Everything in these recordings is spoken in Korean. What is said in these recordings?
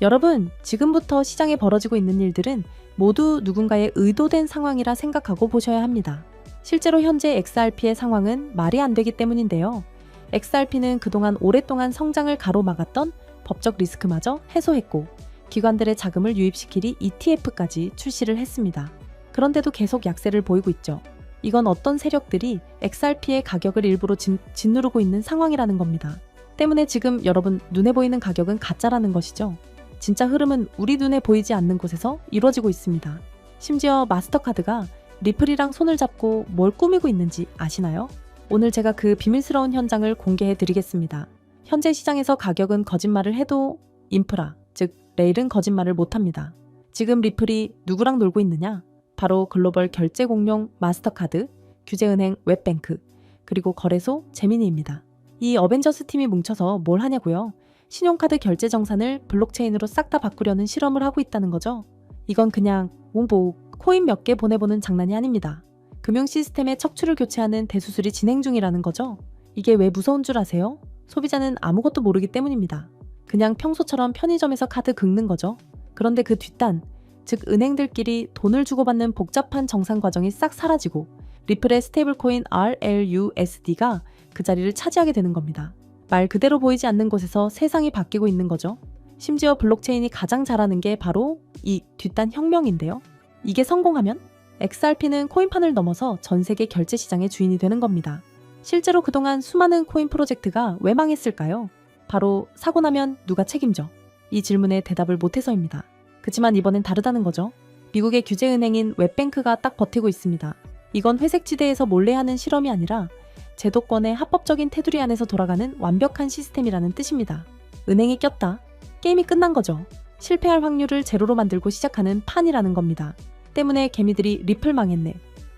여러분, 지금부터 시장에 벌어지고 있는 일들은 모두 누군가의 의도된 상황이라 생각하고 보셔야 합니다. 실제로 현재 XRP의 상황은 말이 안 되기 때문인데요. XRP는 그동안 오랫동안 성장을 가로막았던 법적 리스크마저 해소했고, 기관들의 자금을 유입시키리 ETF까지 출시를 했습니다. 그런데도 계속 약세를 보이고 있죠. 이건 어떤 세력들이 XRP의 가격을 일부러 짓누르고 있는 상황이라는 겁니다. 때문에 지금 여러분 눈에 보이는 가격은 가짜라는 것이죠. 진짜 흐름은 우리 눈에 보이지 않는 곳에서 이루어지고 있습니다. 심지어 마스터카드가 리플이랑 손을 잡고 뭘 꾸미고 있는지 아시나요? 오늘 제가 그 비밀스러운 현장을 공개해 드리겠습니다. 현재 시장에서 가격은 거짓말을 해도 인프라, 즉 레일은 거짓말을 못합니다. 지금 리플이 누구랑 놀고 있느냐? 바로 글로벌 결제 공룡 마스터카드, 규제은행 웹뱅크, 그리고 거래소 제미니입니다. 이 어벤져스 팀이 뭉쳐서 뭘 하냐고요? 신용카드 결제 정산을 블록체인으로 싹 다 바꾸려는 실험을 하고 있다는 거죠. 이건 그냥 코인 몇 개 보내보는 장난이 아닙니다. 금융 시스템의 척추를 교체하는 대수술이 진행 중이라는 거죠. 이게 왜 무서운 줄 아세요? 소비자는 아무것도 모르기 때문입니다. 그냥 평소처럼 편의점에서 카드 긁는 거죠. 그런데 그 뒷단, 즉 은행들끼리 돈을 주고받는 복잡한 정산 과정이 싹 사라지고 리플의 스테이블코인 RLUSD가 그 자리를 차지하게 되는 겁니다. 말 그대로 보이지 않는 곳에서 세상이 바뀌고 있는 거죠. 심지어 블록체인이 가장 잘하는 게 바로 이 뒷단 혁명인데요. 이게 성공하면 XRP는 코인판을 넘어서 전 세계 결제 시장의 주인이 되는 겁니다. 실제로 그동안 수많은 코인 프로젝트가 왜 망했을까요? 바로 사고 나면 누가 책임져? 이 질문에 대답을 못해서입니다. 그치만 이번엔 다르다는 거죠. 미국의 규제은행인 웹뱅크가 딱 버티고 있습니다. 이건 회색지대에서 몰래 하는 실험이 아니라 제도권의 합법적인 테두리 안에서 돌아가는 완벽한 시스템이라는 뜻입니다. 은행이 꼈다. 게임이 끝난 거죠. 실패할 확률을 제로로 만들고 시작하는 판이라는 겁니다. 때문에 개미들이 리플 망했네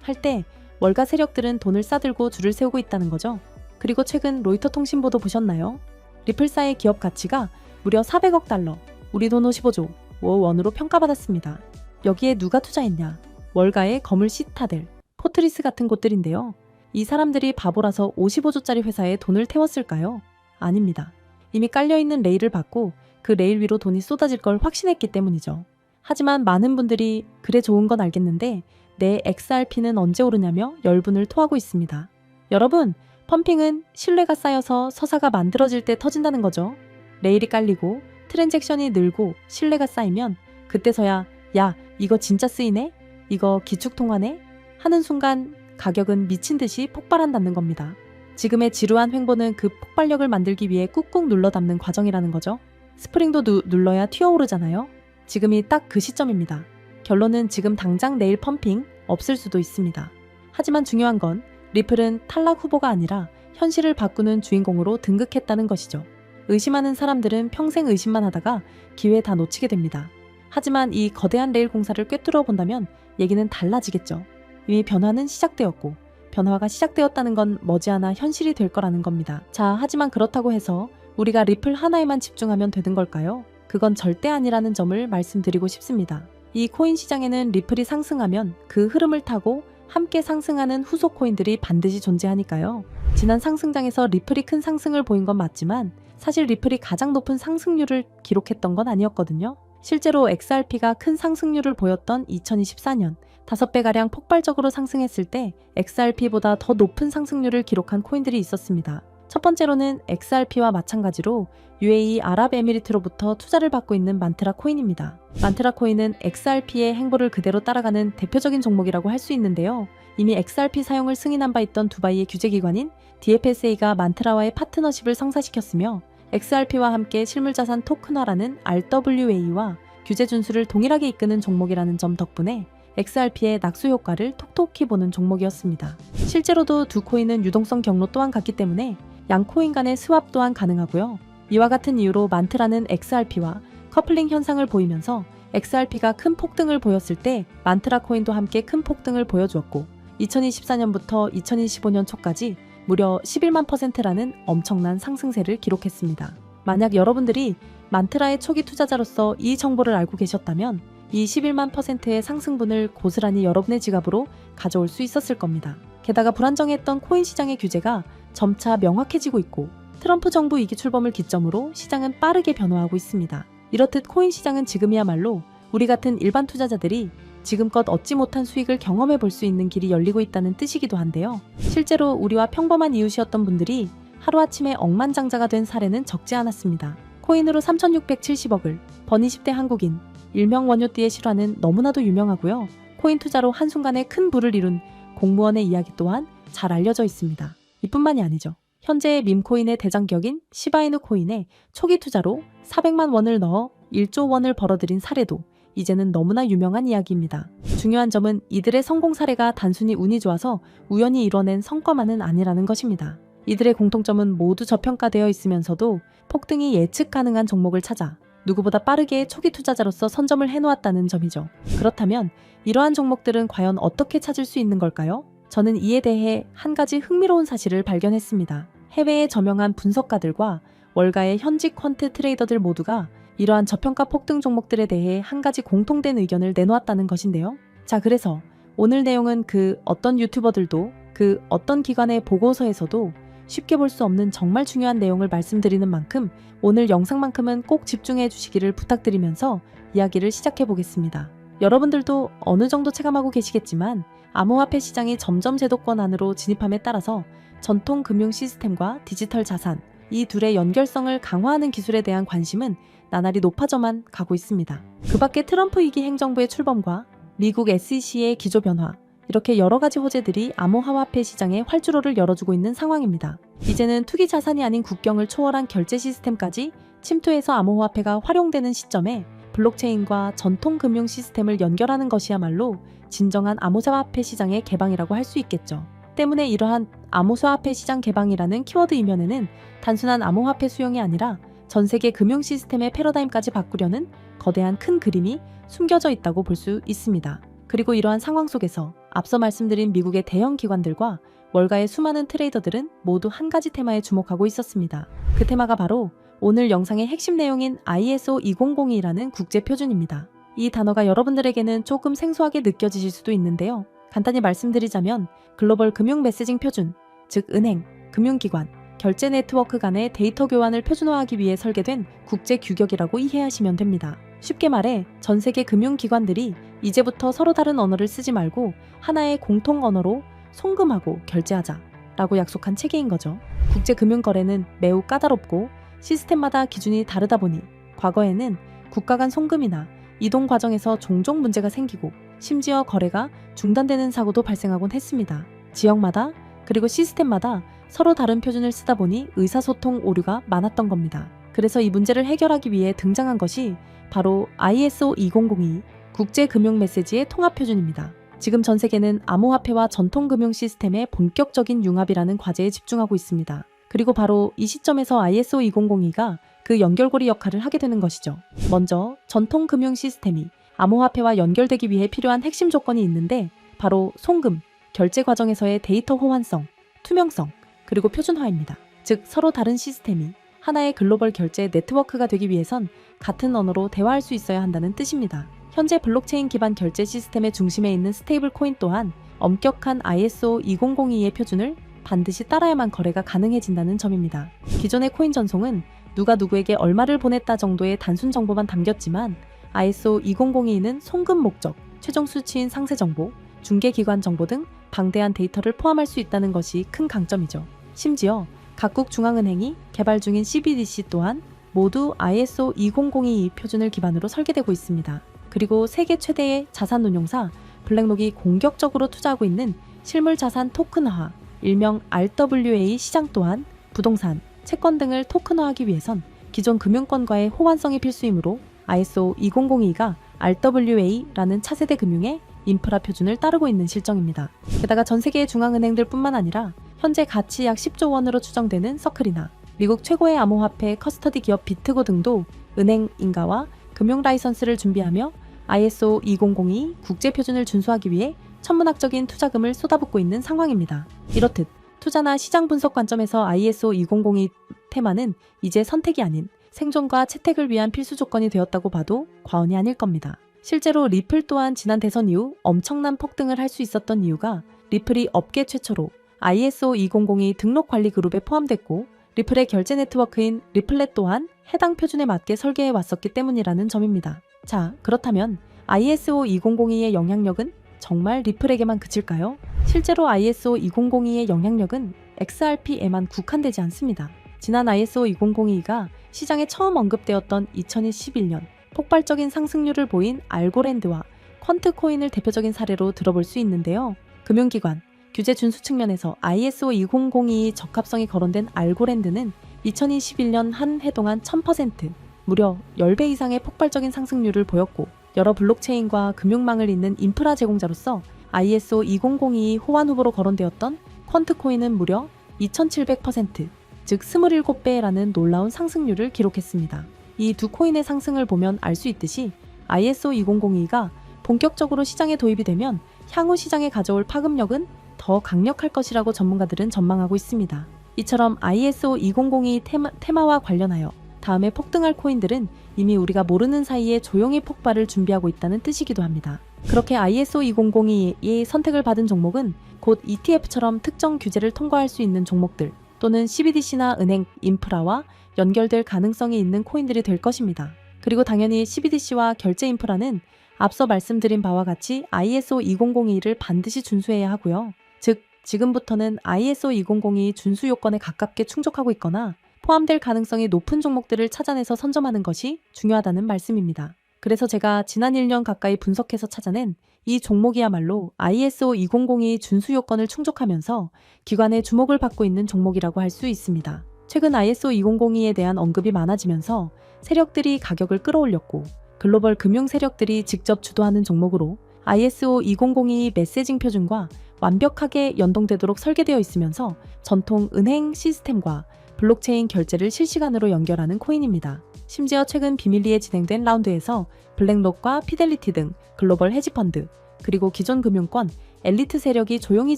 할 때 월가 세력들은 돈을 싸들고 줄을 세우고 있다는 거죠. 그리고 최근 로이터 통신 보도 보셨나요? 리플사의 기업 가치가 무려 400억 달러, 우리 돈 55조 원으로 평가받았습니다. 여기에 누가 투자했냐? 월가의 거물 시타델, 포트리스 같은 곳들인데요. 이 사람들이 바보라서 55조짜리 회사에 돈을 태웠을까요? 아닙니다. 이미 깔려있는 레일을 받고 그 레일 위로 돈이 쏟아질 걸 확신했기 때문이죠. 하지만 많은 분들이 그래 좋은 건 알겠는데 내 XRP는 언제 오르냐며 열분을 토하고 있습니다. 여러분, 펌핑은 신뢰가 쌓여서 서사가 만들어질 때 터진다는 거죠. 레일이 깔리고 트랜잭션이 늘고 신뢰가 쌓이면 그때서야 야, 이거 진짜 쓰이네? 이거 기축통화네? 하는 순간 가격은 미친 듯이 폭발한다는 겁니다. 지금의 지루한 횡보는 그 폭발력을 만들기 위해 꾹꾹 눌러 담는 과정이라는 거죠. 스프링도 눌러야 튀어오르잖아요. 지금이 딱 그 시점입니다. 결론은 지금 당장 내일 펌핑 없을 수도 있습니다. 하지만 중요한 건 리플은 탈락 후보가 아니라 현실을 바꾸는 주인공으로 등극했다는 것이죠. 의심하는 사람들은 평생 의심만 하다가 기회 다 놓치게 됩니다. 하지만 이 거대한 레일 공사를 꿰뚫어 본다면 얘기는 달라지겠죠. 이미 변화는 시작되었고 변화가 시작되었다는 건 머지않아 현실이 될 거라는 겁니다. 자, 하지만 그렇다고 해서 우리가 리플 하나에만 집중하면 되는 걸까요? 그건 절대 아니라는 점을 말씀드리고 싶습니다. 이 코인 시장에는 리플이 상승하면 그 흐름을 타고 함께 상승하는 후속 코인들이 반드시 존재하니까요. 지난 상승장에서 리플이 큰 상승을 보인 건 맞지만 사실 리플이 가장 높은 상승률을 기록했던 건 아니었거든요. 실제로 XRP가 큰 상승률을 보였던 2024년 5배가량 폭발적으로 상승했을 때 XRP보다 더 높은 상승률을 기록한 코인들이 있었습니다. 첫 번째로는 XRP와 마찬가지로 UAE 아랍에미리트로부터 투자를 받고 있는 만트라 코인입니다. 만트라 코인은 XRP의 행보를 그대로 따라가는 대표적인 종목이라고 할 수 있는데요. 이미 XRP 사용을 승인한 바 있던 두바이의 규제기관인 DFSA가 만트라와의 파트너십을 성사시켰으며 XRP와 함께 실물자산 토큰화라는 RWA와 규제 준수를 동일하게 이끄는 종목이라는 점 덕분에 XRP의 낙수 효과를 톡톡히 보는 종목이었습니다. 실제로도 두 코인은 유동성 경로 또한 같기 때문에 양 코인 간의 스왑 또한 가능하고요. 이와 같은 이유로 만트라는 XRP와 커플링 현상을 보이면서 XRP가 큰 폭등을 보였을 때 만트라 코인도 함께 큰 폭등을 보여주었고 2024년부터 2025년 초까지 무려 11만 %라는 엄청난 상승세를 기록했습니다. 만약 여러분들이 만트라의 초기 투자자로서 이 정보를 알고 계셨다면 이 11만 %의 상승분을 고스란히 여러분의 지갑으로 가져올 수 있었을 겁니다. 게다가 불안정했던 코인 시장의 규제가 점차 명확해지고 있고 트럼프 정부 2기 출범을 기점으로 시장은 빠르게 변화하고 있습니다. 이렇듯 코인 시장은 지금이야말로 우리 같은 일반 투자자들이 지금껏 얻지 못한 수익을 경험해 볼 수 있는 길이 열리고 있다는 뜻이기도 한데요. 실제로 우리와 평범한 이웃이었던 분들이 하루아침에 억만장자가 된 사례는 적지 않았습니다. 코인으로 3,670억을 번 20대 한국인, 일명 원효띠의 실화는 너무나도 유명하고요. 코인 투자로 한순간에 큰 부를 이룬 공무원의 이야기 또한 잘 알려져 있습니다. 이뿐만이 아니죠. 현재의 밈코인의 대장격인 시바이누 코인에 초기 투자로 400만 원을 넣어 1조 원을 벌어들인 사례도 이제는 너무나 유명한 이야기입니다. 중요한 점은 이들의 성공 사례가 단순히 운이 좋아서 우연히 이뤄낸 성과만은 아니라는 것입니다. 이들의 공통점은 모두 저평가되어 있으면서도 폭등이 예측 가능한 종목을 찾아 누구보다 빠르게 초기 투자자로서 선점을 해놓았다는 점이죠. 그렇다면 이러한 종목들은 과연 어떻게 찾을 수 있는 걸까요? 저는 이에 대해 한 가지 흥미로운 사실을 발견했습니다. 해외의 저명한 분석가들과 월가의 현직 퀀트 트레이더들 모두가 이러한 저평가 폭등 종목들에 대해 한 가지 공통된 의견을 내놓았다는 것인데요. 자, 그래서 오늘 내용은 그 어떤 유튜버들도 그 어떤 기관의 보고서에서도 쉽게 볼 수 없는 정말 중요한 내용을 말씀드리는 만큼 오늘 영상만큼은 꼭 집중해 주시기를 부탁드리면서 이야기를 시작해 보겠습니다. 여러분들도 어느 정도 체감하고 계시겠지만 암호화폐 시장이 점점 제도권 안으로 진입함에 따라서 전통 금융 시스템과 디지털 자산, 이 둘의 연결성을 강화하는 기술에 대한 관심은 나날이 높아져만 가고 있습니다. 그 밖에 트럼프 2기 행정부의 출범과 미국 SEC의 기조 변화, 이렇게 여러 가지 호재들이 암호화폐 시장에 활주로를 열어주고 있는 상황입니다. 이제는 투기 자산이 아닌 국경을 초월한 결제 시스템까지 침투해서 암호화폐가 활용되는 시점에 블록체인과 전통 금융 시스템을 연결하는 것이야말로 진정한 암호화폐 시장의 개방이라고 할 수 있겠죠. 때문에 이러한 암호화폐 시장 개방이라는 키워드 이면에는 단순한 암호화폐 수용이 아니라 전 세계 금융 시스템의 패러다임까지 바꾸려는 거대한 큰 그림이 숨겨져 있다고 볼 수 있습니다. 그리고 이러한 상황 속에서 앞서 말씀드린 미국의 대형 기관들과 월가의 수많은 트레이더들은 모두 한 가지 테마에 주목하고 있었습니다. 그 테마가 바로 오늘 영상의 핵심 내용인 ISO 2002라는 국제 표준입니다. 이 단어가 여러분들에게는 조금 생소하게 느껴지실 수도 있는데요. 간단히 말씀드리자면 글로벌 금융 메시징 표준, 즉 은행, 금융기관, 결제 네트워크 간의 데이터 교환을 표준화하기 위해 설계된 국제 규격이라고 이해하시면 됩니다. 쉽게 말해 전 세계 금융기관들이 이제부터 서로 다른 언어를 쓰지 말고 하나의 공통 언어로 송금하고 결제하자 라고 약속한 체계인 거죠. 국제 금융거래는 매우 까다롭고 시스템마다 기준이 다르다 보니 과거에는 국가 간 송금이나 이동 과정에서 종종 문제가 생기고 심지어 거래가 중단되는 사고도 발생하곤 했습니다. 지역마다 그리고 시스템마다 서로 다른 표준을 쓰다 보니 의사소통 오류가 많았던 겁니다. 그래서 이 문제를 해결하기 위해 등장한 것이 바로 ISO 2002 국제금융 메시지의 통합표준입니다. 지금 전 세계는 암호화폐와 전통금융 시스템의 본격적인 융합이라는 과제에 집중하고 있습니다. 그리고 바로 이 시점에서 ISO 2002가 그 연결고리 역할을 하게 되는 것이죠. 먼저 전통금융 시스템이 암호화폐와 연결되기 위해 필요한 핵심 조건이 있는데 바로 송금, 결제 과정에서의 데이터 호환성, 투명성, 그리고 표준화입니다. 즉 서로 다른 시스템이 하나의 글로벌 결제 네트워크가 되기 위해선 같은 언어로 대화할 수 있어야 한다는 뜻입니다. 현재 블록체인 기반 결제 시스템의 중심에 있는 스테이블 코인 또한 엄격한 ISO 2002의 표준을 반드시 따라야만 거래가 가능해진다는 점입니다. 기존의 코인 전송은 누가 누구에게 얼마를 보냈다 정도의 단순 정보만 담겼지만 ISO 2002는 송금 목적, 최종 수취인 상세 정보, 중개기관 정보 등 방대한 데이터를 포함할 수 있다는 것이 큰 강점이죠. 심지어 각국 중앙은행이 개발 중인 CBDC 또한 모두 ISO 2002 표준을 기반으로 설계되고 있습니다. 그리고 세계 최대의 자산 운용사 블랙록이 공격적으로 투자하고 있는 실물 자산 토큰화, 일명 RWA 시장 또한 부동산, 채권 등을 토큰화하기 위해선 기존 금융권과의 호환성이 필수이므로 ISO 2002가 RWA라는 차세대 금융의 인프라 표준을 따르고 있는 실정입니다. 게다가 전 세계의 중앙은행들 뿐만 아니라 현재 가치 약 10조 원으로 추정되는 서클이나 미국 최고의 암호화폐 커스터디 기업 비트고 등도 은행 인가와 금융 라이선스를 준비하며 ISO 2002 국제 표준을 준수하기 위해 천문학적인 투자금을 쏟아붓고 있는 상황입니다. 이렇듯 투자나 시장 분석 관점에서 ISO 2002 테마는 이제 선택이 아닌 생존과 채택을 위한 필수 조건이 되었다고 봐도 과언이 아닐 겁니다. 실제로 리플 또한 지난 대선 이후 엄청난 폭등을 할 수 있었던 이유가 리플이 업계 최초로 ISO 2002 등록 관리 그룹에 포함됐고 리플의 결제 네트워크인 리플렛 또한 해당 표준에 맞게 설계해 왔었기 때문이라는 점입니다. 자, 그렇다면 ISO 2002의 영향력은 정말 리플에게만 그칠까요? 실제로 ISO 2002의 영향력은 XRP에만 국한되지 않습니다. 지난 ISO 2002가 시장에 처음 언급되었던 2011년 폭발적인 상승률을 보인 알고랜드와 퀀트코인을 대표적인 사례로 들어볼 수 있는데요. 금융기관, 규제 준수 측면에서 ISO 2002 적합성이 거론된 알고랜드는 2021년 한 해 동안 1000%, 무려 10배 이상의 폭발적인 상승률을 보였고, 여러 블록체인과 금융망을 잇는 인프라 제공자로서 ISO 2002 호환 후보로 거론되었던 퀀트코인은 무려 2700%, 즉 27배라는 놀라운 상승률을 기록했습니다. 이 두 코인의 상승을 보면 알 수 있듯이 ISO 2002가 본격적으로 시장에 도입이 되면 향후 시장에 가져올 파급력은 더 강력할 것이라고 전문가들은 전망하고 있습니다. 이처럼 ISO 2002 테마와 관련하여 다음에 폭등할 코인들은 이미 우리가 모르는 사이에 조용히 폭발을 준비하고 있다는 뜻이기도 합니다. 그렇게 ISO 2002의 선택을 받은 종목은 곧 ETF처럼 특정 규제를 통과할 수 있는 종목들 또는 CBDC나 은행, 인프라와 연결될 가능성이 있는 코인들이 될 것입니다. 그리고 당연히 CBDC와 결제 인프라는 앞서 말씀드린 바와 같이 ISO 2002를 반드시 준수해야 하고요. 즉, 지금부터는 ISO 2002 준수 요건에 가깝게 충족하고 있거나 포함될 가능성이 높은 종목들을 찾아내서 선점하는 것이 중요하다는 말씀입니다. 그래서 제가 지난 1년 가까이 분석해서 찾아낸 이 종목이야말로 ISO 2002 준수 요건을 충족하면서 기관의 주목을 받고 있는 종목이라고 할 수 있습니다. 최근 ISO 2002에 대한 언급이 많아지면서 세력들이 가격을 끌어올렸고 글로벌 금융 세력들이 직접 주도하는 종목으로 ISO 2002 메시징 표준과 완벽하게 연동되도록 설계되어 있으면서 전통 은행 시스템과 블록체인 결제를 실시간으로 연결하는 코인입니다. 심지어 최근 비밀리에 진행된 라운드에서 블랙록과 피델리티 등 글로벌 헤지펀드, 그리고 기존 금융권, 엘리트 세력이 조용히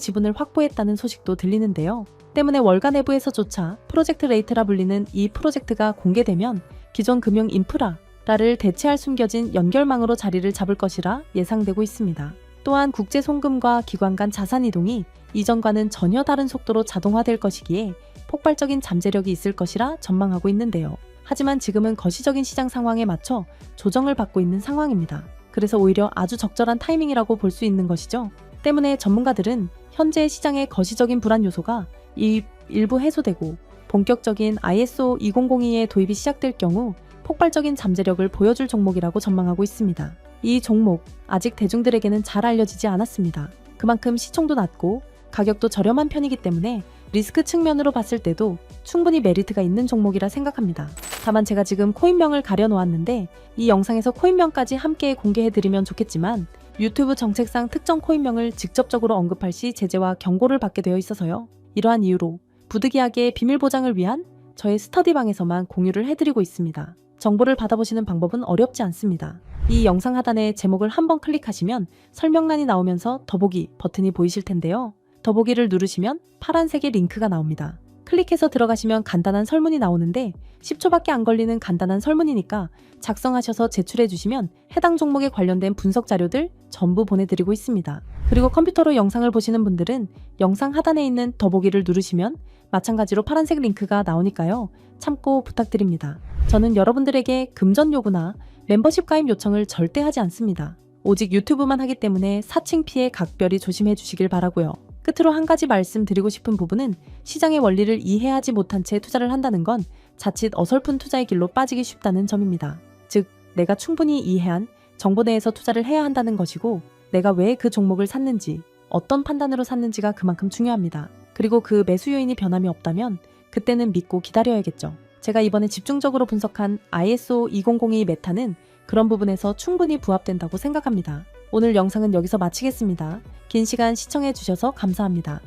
지분을 확보했다는 소식도 들리는데요. 때문에 월가 내부에서조차 프로젝트 레이트라 불리는 이 프로젝트가 공개되면 기존 금융 인프라를 대체할 숨겨진 연결망으로 자리를 잡을 것이라 예상되고 있습니다. 또한 국제 송금과 기관 간 자산 이동이 이전과는 전혀 다른 속도로 자동화될 것이기에 폭발적인 잠재력이 있을 것이라 전망하고 있는데요. 하지만 지금은 거시적인 시장 상황에 맞춰 조정을 받고 있는 상황입니다. 그래서 오히려 아주 적절한 타이밍이라고 볼 수 있는 것이죠. 때문에 전문가들은 현재 시장의 거시적인 불안 요소가 일부 해소되고 본격적인 ISO 2002의 도입이 시작될 경우 폭발적인 잠재력을 보여줄 종목이라고 전망하고 있습니다. 이 종목 아직 대중들에게는 잘 알려지지 않았습니다. 그만큼 시총도 낮고 가격도 저렴한 편이기 때문에 리스크 측면으로 봤을 때도 충분히 메리트가 있는 종목이라 생각합니다. 다만 제가 지금 코인명을 가려놓았는데 이 영상에서 코인명까지 함께 공개해드리면 좋겠지만 유튜브 정책상 특정 코인명을 직접적으로 언급할 시 제재와 경고를 받게 되어 있어서요. 이러한 이유로 부득이하게 비밀 보장을 위한 저의 스터디방에서만 공유를 해드리고 있습니다. 정보를 받아보시는 방법은 어렵지 않습니다. 이 영상 하단에 제목을 한번 클릭하시면 설명란이 나오면서 더보기 버튼이 보이실 텐데요. 더보기를 누르시면 파란색의 링크가 나옵니다. 클릭해서 들어가시면 간단한 설문이 나오는데 10초밖에 안 걸리는 간단한 설문이니까 작성하셔서 제출해 주시면 해당 종목에 관련된 분석 자료들 전부 보내드리고 있습니다. 그리고 컴퓨터로 영상을 보시는 분들은 영상 하단에 있는 더보기를 누르시면 마찬가지로 파란색 링크가 나오니까요. 참고 부탁드립니다. 저는 여러분들에게 금전 요구나 멤버십 가입 요청을 절대 하지 않습니다. 오직 유튜브만 하기 때문에 사칭 피해 각별히 조심해 주시길 바라고요. 끝으로 한 가지 말씀드리고 싶은 부분은 시장의 원리를 이해하지 못한 채 투자를 한다는 건 자칫 어설픈 투자의 길로 빠지기 쉽다는 점입니다. 즉, 내가 충분히 이해한 정보 내에서 투자를 해야 한다는 것이고 내가 왜 그 종목을 샀는지, 어떤 판단으로 샀는지가 그만큼 중요합니다. 그리고 그 매수 요인이 변함이 없다면 그때는 믿고 기다려야겠죠. 제가 이번에 집중적으로 분석한 ISO 2002 메타는 그런 부분에서 충분히 부합된다고 생각합니다. 오늘 영상은 여기서 마치겠습니다. 긴 시간 시청해 주셔서 감사합니다.